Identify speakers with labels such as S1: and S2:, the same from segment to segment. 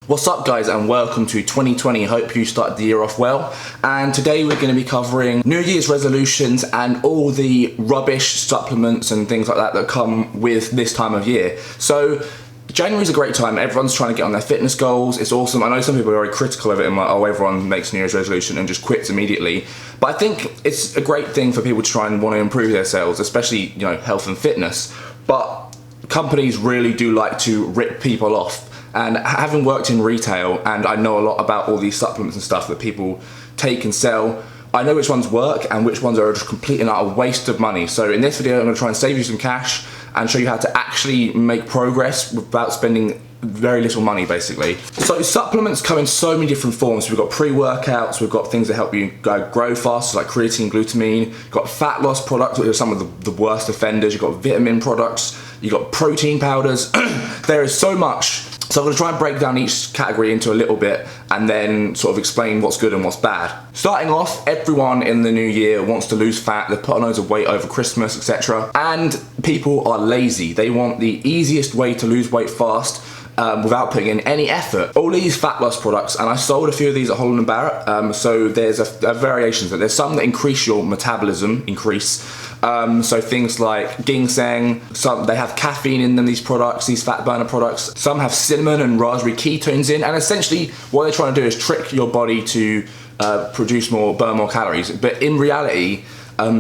S1: What's up guys, and welcome to 2020. Hope you started the year off well. And today we're going to be covering New Year's resolutions and all the rubbish supplements and things like that come with this time of year. So January's a great time. Everyone's trying to get on their fitness goals. It's awesome. I know some people are very critical of it and like, oh, everyone makes New Year's resolution and just quits immediately. But I think it's a great thing for people to try and want to improve themselves, especially, health and fitness. But companies really do like to rip people off. And having worked in retail, and I know a lot about all these supplements and stuff that people take and sell, I know which ones work and which ones are just complete and utter waste of money. So in this video, I'm going to try and save you some cash and show you how to actually make progress without spending very little money, basically. So supplements come in so many different forms. We've got pre-workouts, we've got things that help you grow faster, like creatine, glutamine. You've got fat loss products, which are some of the worst offenders. You've got vitamin products, you've got protein powders. There is so much. So I'm going to try and break down each category into a little bit and then sort of explain what's good and what's bad. Starting off, everyone in the new year wants to lose fat. They put on loads of weight over Christmas, etc. And people are lazy. They want the easiest way to lose weight fast without putting in any effort. All these fat loss products, and I sold a few of these at Holland & Barrett, so there's a variations. There's some that increase your metabolism, so things like ginseng, they have caffeine in them, these products, these fat burner products. Some have cinnamon and raspberry ketones in, and essentially what they're trying to do is trick your body to burn more calories. But in reality,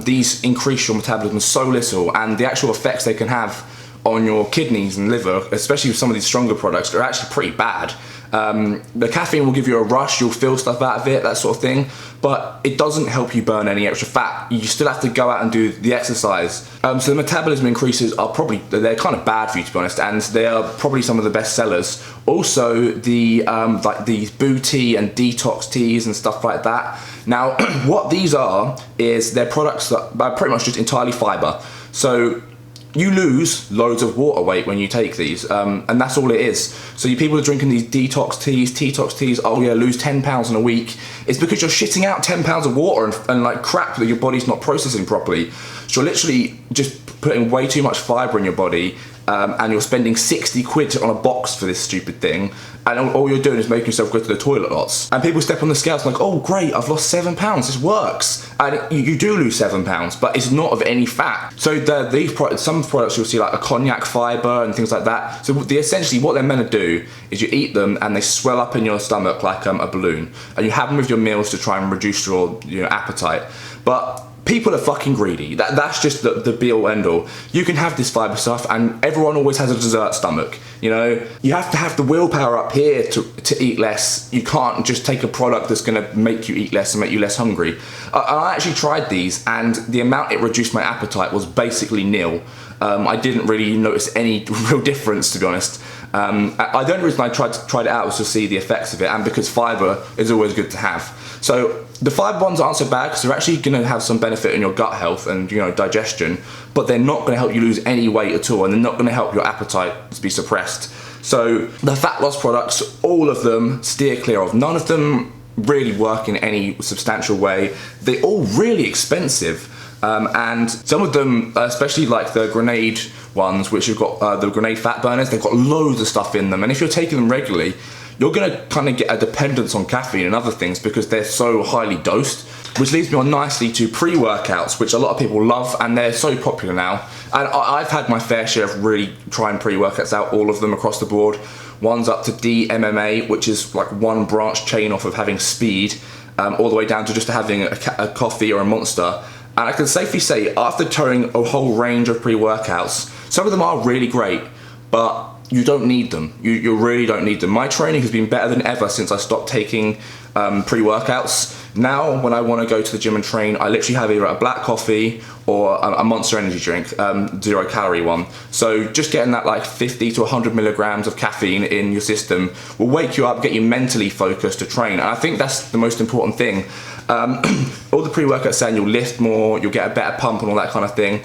S1: these increase your metabolism so little, and the actual effects they can have on your kidneys and liver, especially with some of these stronger products, are actually pretty bad. The caffeine will give you a rush, you'll feel stuff out of it, that sort of thing, but it doesn't help you burn any extra fat. You still have to go out and do the exercise. So the metabolism increases are they're kind of bad for you, to be honest, and they are probably some of the best sellers. Also, like these Boo tea and detox teas and stuff like that. Now, what these are is they're products that are pretty much just entirely fiber. So you lose loads of water weight when you take these, and that's all it is. So you people are drinking these detox teas, oh yeah, lose 10 pounds in a week. It's because you're shitting out 10 pounds of water and like crap that your body's not processing properly. So you're literally just putting way too much fiber in your body, and you're spending 60 quid on a box for this stupid thing, and all you're doing is making yourself go to the toilet lots. And people step on the scales like, oh great, I've lost 7 pounds, this works. And you do lose 7 pounds, but it's not of any fat. So some products you'll see, like a cognac fiber and things like that. So essentially what they're meant to do is you eat them and they swell up in your stomach like a balloon, and you have them with your meals to try and reduce your appetite. But people are fucking greedy. That's just the be all end all. You can have this fiber stuff, and everyone always has a dessert stomach. You have to have the willpower up here to eat less. You can't just take a product that's going to make you eat less and make you less hungry. I actually tried these, and the amount it reduced my appetite was basically nil. I didn't really notice any real difference, to be honest. The only reason I tried it out was to see the effects of it, and because fiber is always good to have. So the fiber ones aren't so bad because they're actually going to have some benefit in your gut health and digestion, but they're not going to help you lose any weight at all, and they're not going to help your appetite be suppressed. So the fat loss products, all of them steer clear of. None of them really work in any substantial way. They're all really expensive. And some of them, especially like the Grenade ones, which have got the Grenade fat burners, they've got loads of stuff in them, and if you're taking them regularly, you're going to kind of get a dependence on caffeine and other things because they're so highly dosed. Which leads me on nicely to pre-workouts, which a lot of people love, and they're so popular now. And I've had my fair share of really trying pre-workouts out, all of them across the board. One's up to DMMA, which is like one branch chain off of having speed, all the way down to just having a coffee or a Monster. And I can safely say, after trying a whole range of pre-workouts, some of them are really great, but you don't need them. You really don't need them. My training has been better than ever since I stopped taking pre-workouts. Now, when I want to go to the gym and train, I literally have either a black coffee or a Monster energy drink, 0 calorie one. So just getting that like 50 to 100 milligrams of caffeine in your system will wake you up, get you mentally focused to train. And I think that's the most important thing. All the pre-workouts saying you'll lift more, you'll get a better pump and all that kind of thing.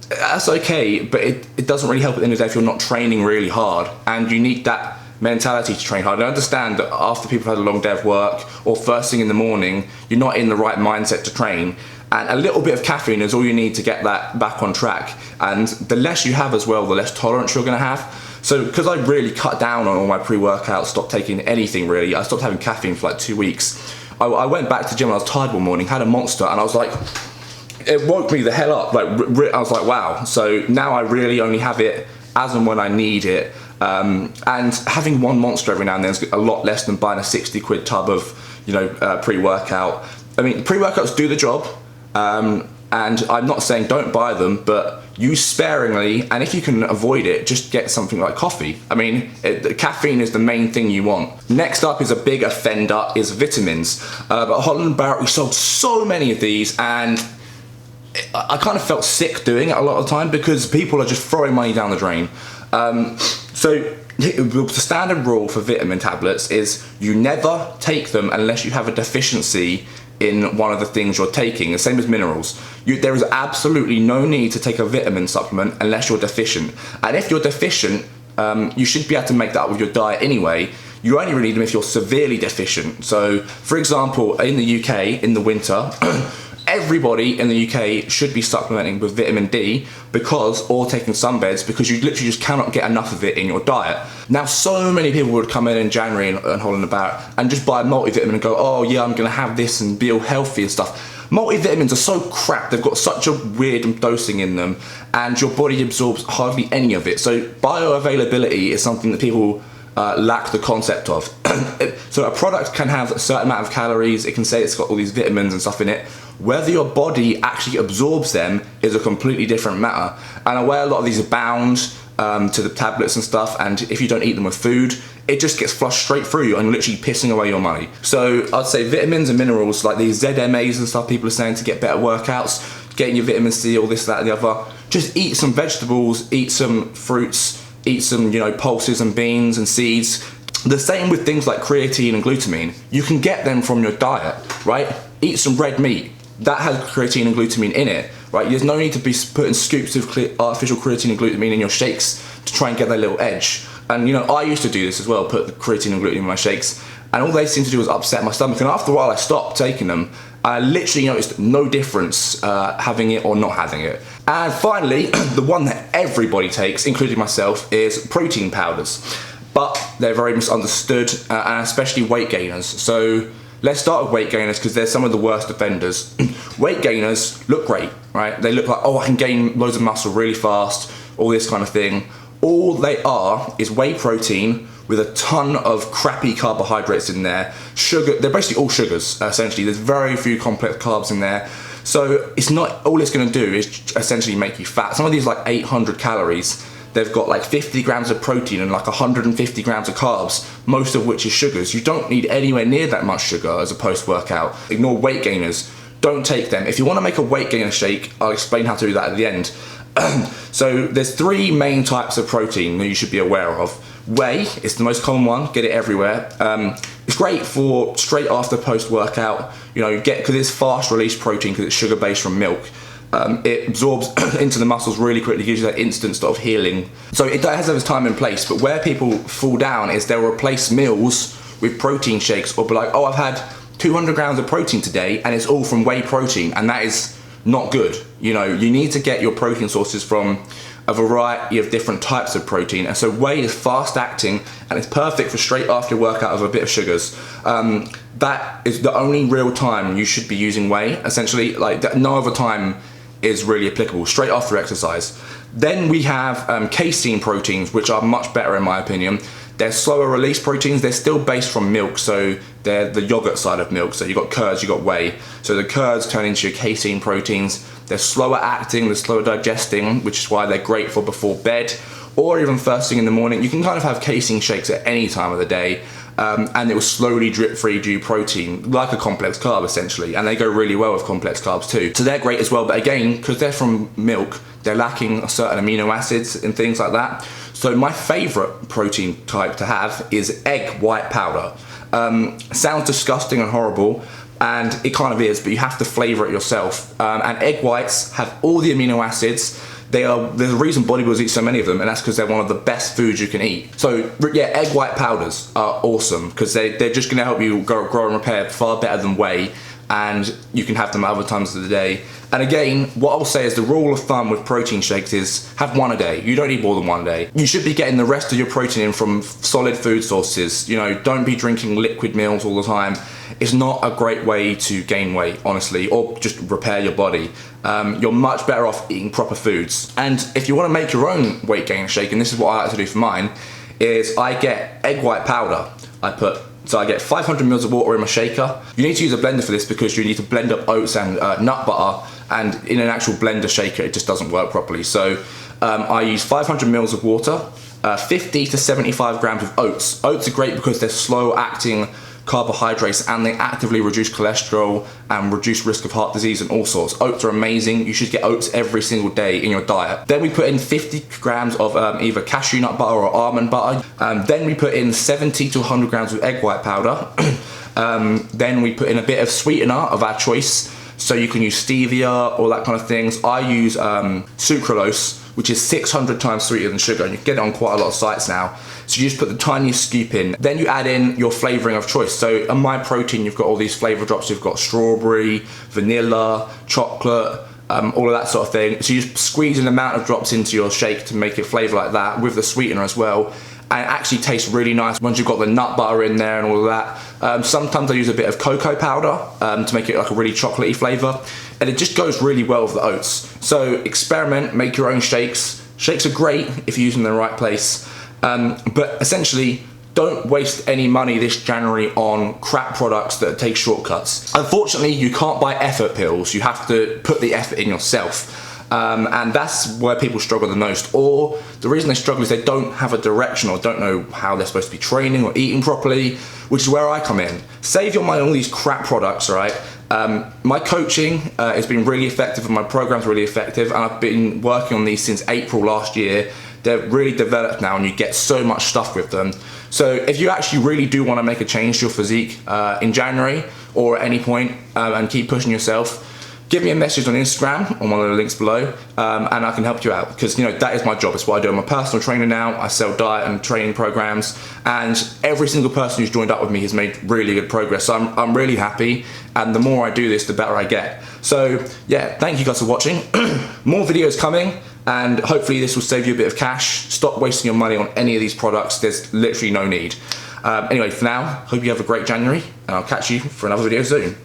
S1: That's okay, but it doesn't really help at the end of the day if you're not training really hard, and you need that mentality to train hard. I understand that after people have had a long day of work or first thing in the morning, you're not in the right mindset to train, and a little bit of caffeine is all you need to get that back on track. And the less you have as well, the less tolerance you're going to have. So because I really cut down on all my pre-workouts, stopped taking anything really, I stopped having caffeine for like 2 weeks. I went back to the gym when I was tired one morning, had a Monster, and I was like, it woke me the hell up. Like, I was like, wow. So now I really only have it as and when I need it. And having one Monster every now and then is a lot less than buying a 60 quid tub of, you know, pre-workout. I mean, pre-workouts do the job. And I'm not saying don't buy them, but use sparingly, and if you can avoid it, just get something like coffee. I mean, caffeine is the main thing you want. Next up is a big offender, is vitamins. But Holland & Barrett, we sold so many of these, and I kind of felt sick doing it a lot of the time because people are just throwing money down the drain. So the standard rule for vitamin tablets is you never take them unless you have a deficiency in one of the things you're taking. The same as minerals. There is absolutely no need to take a vitamin supplement unless you're deficient. And if you're deficient, you should be able to make that up with your diet anyway. You only really need them if you're severely deficient. So, for example, in the UK, in the winter, everybody in the UK should be supplementing with vitamin D or taking sunbeds, because you literally just cannot get enough of it in your diet. Now, so many people would come in January and Holland & Barrett and just buy a multivitamin and go, oh yeah, I'm gonna have this and be all healthy and stuff. Multivitamins are so crap, they've got such a weird dosing in them, and your body absorbs hardly any of it. So bioavailability is something that people lack the concept of. So a product can have a certain amount of calories, it can say it's got all these vitamins and stuff in it. Whether your body actually absorbs them is a completely different matter. And I wear a lot of these are bound to the tablets and stuff, and if you don't eat them with food, it just gets flushed straight through you and you're literally pissing away your money. So I'd say vitamins and minerals, like these ZMAs and stuff people are saying to get better workouts, getting your vitamin C, all this, that, and the other. Just eat some vegetables, eat some fruits, eat some, you know, pulses and beans and seeds. The same with things like creatine and glutamine. You can get them from your diet, right? Eat some red meat. That has creatine and glutamine in it, right? There's no need to be putting scoops of artificial creatine and glutamine in your shakes to try and get that little edge. And you know, I used to do this as well, put the creatine and glutamine in my shakes, and all they seemed to do was upset my stomach. And after a while I stopped taking them. I literally noticed no difference having it or not having it. And finally, the one that everybody takes, including myself, is protein powders. But they're very misunderstood, and especially weight gainers. So let's start with weight gainers, because they're some of the worst offenders. Weight gainers look great, right? They look like, oh, I can gain loads of muscle really fast, all this kind of thing. All they are is whey protein with a ton of crappy carbohydrates in there. Sugar, they're basically all sugars, essentially. There's very few complex carbs in there. So it's not, all it's gonna do is essentially make you fat. Some of these are like 800 calories. They've got like 50 grams of protein and like 150 grams of carbs, most of which is sugars. You don't need anywhere near that much sugar as a post-workout. Ignore weight gainers, don't take them. If you wanna make a weight gainer shake, I'll explain how to do that at the end. So there's three main types of protein that you should be aware of. Whey is the most common one, get it everywhere. It's great for straight after post-workout, you know, because it's fast release protein because it's sugar-based from milk. It absorbs into the muscles really quickly, gives you that instant sort of healing. So it has its time and place, but where people fall down is they'll replace meals with protein shakes, or be like, oh, I've had 200 grams of protein today and it's all from whey protein, and that is not good. You know, you need to get your protein sources from a variety of different types of protein, and so whey is fast acting and it's perfect for straight after workout of a bit of sugars. That is the only real time you should be using whey, essentially. Like no other time is really applicable, straight after exercise. Then we have casein proteins, which are much better in my opinion. They're slower release proteins, they're still based from milk, so they're the yogurt side of milk. So you've got curds, you've got whey. So the curds turn into your casein proteins. They're slower acting, they're slower digesting, which is why they're great for before bed, or even first thing in the morning. You can kind of have casein shakes at any time of the day, and it will slowly drip feed you protein, like a complex carb essentially, and they go really well with complex carbs too. So they're great as well, but again, because they're from milk, they're lacking certain amino acids and things like that. So my favorite protein type to have is egg white powder. Sounds disgusting and horrible, and it kind of is, but you have to flavor it yourself. And egg whites have all the amino acids. There's a reason bodybuilders eat so many of them, and that's because they're one of the best foods you can eat. So yeah, egg white powders are awesome because they're just gonna help you grow and repair far better than whey. and you can have them at other times of the day. And again, what I'll say is the rule of thumb with protein shakes is have one a day. You don't need more than one a day. You should be getting the rest of your protein in from solid food sources. You know, don't be drinking liquid meals all the time. It's not a great way to gain weight, honestly, or just repair your body. You're much better off eating proper foods. And if you want to make your own weight gain shake, and this is what I like to do for mine, is I get egg white powder. So I get 500 mils of water in my shaker. You need to use a blender for this because you need to blend up oats and nut butter, and in an actual blender shaker it just doesn't work properly. So I use 500 mils of water, 50 to 75 grams of oats. Oats are great because they're slow acting carbohydrates and they actively reduce cholesterol and reduce risk of heart disease and all sorts. Oats are amazing. You should get oats every single day in your diet. Then we put in 50 grams of either cashew nut butter or almond butter. Then we put in 70 to 100 grams of egg white powder. Then we put in a bit of sweetener of our choice. So you can use stevia or that kind of things. I use sucralose, which is 600 times sweeter than sugar, and you can get it on quite a lot of sites now. So you just put the tiniest scoop in. Then you add in your flavoring of choice. So on my protein, you've got all these flavor drops. You've got strawberry, vanilla, chocolate, all of that sort of thing. So you just squeeze an amount of drops into your shake to make it flavor like that with the sweetener as well. And it actually tastes really nice once you've got the nut butter in there and all of that. Sometimes I use a bit of cocoa powder to make it like a really chocolatey flavor. And it just goes really well with the oats. So experiment, make your own shakes. Shakes are great if you use them in the right place. But essentially, don't waste any money this January on crap products that take shortcuts. Unfortunately, you can't buy effort pills. You have to put the effort in yourself. And that's where people struggle the most. Or the reason they struggle is they don't have a direction or don't know how they're supposed to be training or eating properly, which is where I come in. Save your money on all these crap products, right? My coaching has been really effective and my program's really effective, and I've been working on these since April last year. They're really developed now and you get so much stuff with them. So if you actually really do want to make a change to your physique in January or at any point and keep pushing yourself, give me a message on Instagram on one of the links below, and I can help you out, because you know that is my job. It's what I do. I'm a personal trainer now. I sell diet and training programs, and every single person who's joined up with me has made really good progress. So I'm really happy, and the more I do this, the better I get. So yeah, thank you guys for watching. More videos coming, and hopefully this will save you a bit of cash. Stop wasting your money on any of these products. There's literally no need. Anyway, for now, hope you have a great January, and I'll catch you for another video soon.